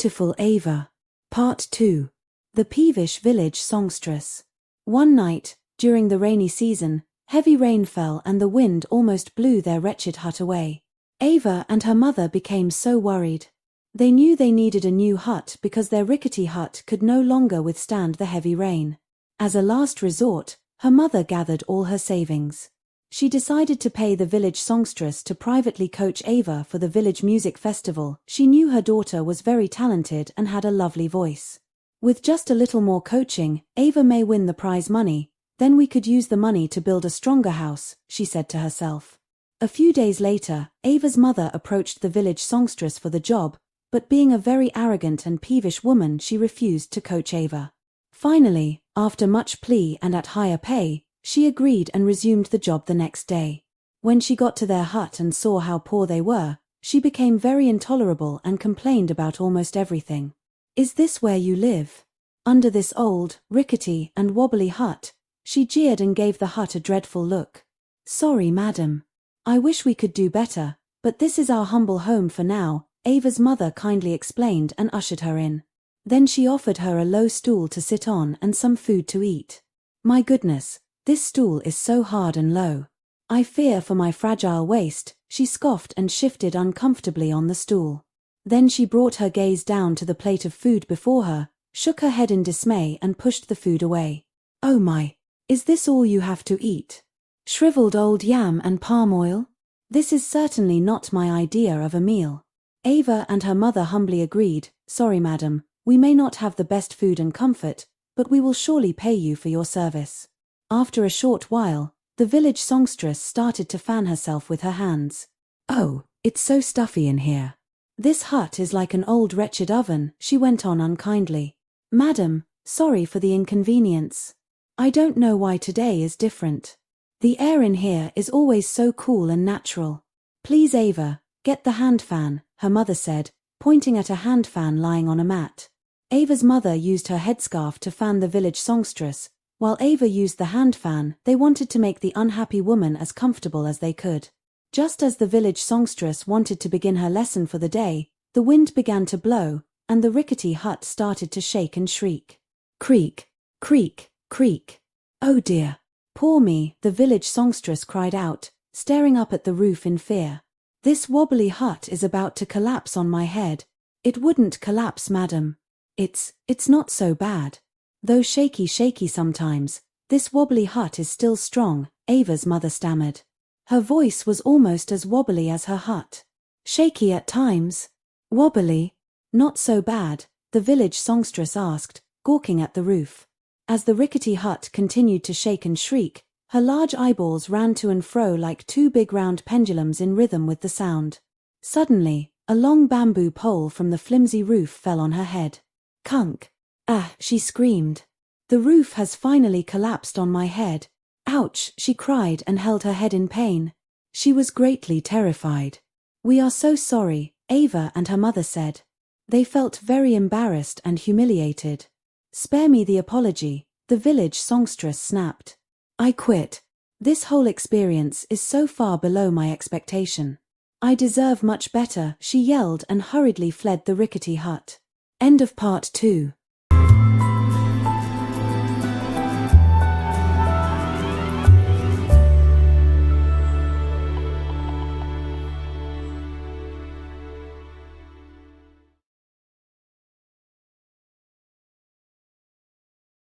Beautiful Avah. Part 2. The Peevish Village Songstress. One night, during the rainy season, heavy rain fell and the wind almost blew their wretched hut away. Avah and her mother became so worried. They knew they needed a new hut because their rickety hut could no longer withstand the heavy rain. As a last resort, her mother gathered all her savings. She decided to pay the village songstress to privately coach Avah for the village music festival. She knew her daughter was very talented and had a lovely voice. With just a little more coaching, Avah may win the prize money, then we could use the money to build a stronger house, she said to herself. A few days later, Avah's mother approached the village songstress for the job, but being a very arrogant and peevish woman, she refused to coach Avah. Finally, after much plea and at higher pay, she agreed and resumed the job the next day. When she got to their hut and saw how poor they were, she became very intolerable and complained about almost everything. "Is this where you live? Under this old, rickety, and wobbly hut?" She jeered and gave the hut a dreadful look. "Sorry, madam. I wish we could do better, but this is our humble home for now," Avah's mother kindly explained and ushered her in. Then she offered her a low stool to sit on and some food to eat. "My goodness, this stool is so hard and low. I fear for my fragile waist," she scoffed and shifted uncomfortably on the stool. Then she brought her gaze down to the plate of food before her, shook her head in dismay and pushed the food away. "Oh my, is this all you have to eat? Shriveled old yam and palm oil? This is certainly not my idea of a meal." Avah and her mother humbly agreed, "Sorry, madam, we may not have the best food and comfort, but we will surely pay you for your service." After a short while, the village songstress started to fan herself with her hands. "Oh, it's so stuffy in here. This hut is like an old wretched oven," she went on unkindly. "Madam, sorry for the inconvenience. I don't know why today is different. The air in here is always so cool and natural. Please, Avah, get the hand fan," her mother said, pointing at a hand fan lying on a mat. Avah's mother used her headscarf to fan the village songstress, while Avah used the hand fan. They wanted to make the unhappy woman as comfortable as they could. Just as the village songstress wanted to begin her lesson for the day, the wind began to blow, and the rickety hut started to shake and shriek. Creak, creak, creak. "Oh dear. Poor me," the village songstress cried out, staring up at the roof in fear. "This wobbly hut is about to collapse on my head." "It wouldn't collapse, madam. It's not so bad. Though shaky sometimes, this wobbly hut is still strong," Avah's mother stammered. Her voice was almost as wobbly as her hut. "Shaky at times? Wobbly? Not so bad?" the village songstress asked, gawking at the roof. As the rickety hut continued to shake and shriek, her large eyeballs ran to and fro like two big round pendulums in rhythm with the sound. Suddenly, a long bamboo pole from the flimsy roof fell on her head. "Kunk! Ah!" she screamed. "The roof has finally collapsed on my head. Ouch!" she cried and held her head in pain. She was greatly terrified. "We are so sorry," Avah and her mother said. They felt very embarrassed and humiliated. "Spare me the apology," the village songstress snapped. "I quit. This whole experience is so far below my expectation. I deserve much better," she yelled and hurriedly fled the rickety hut. End of part 2.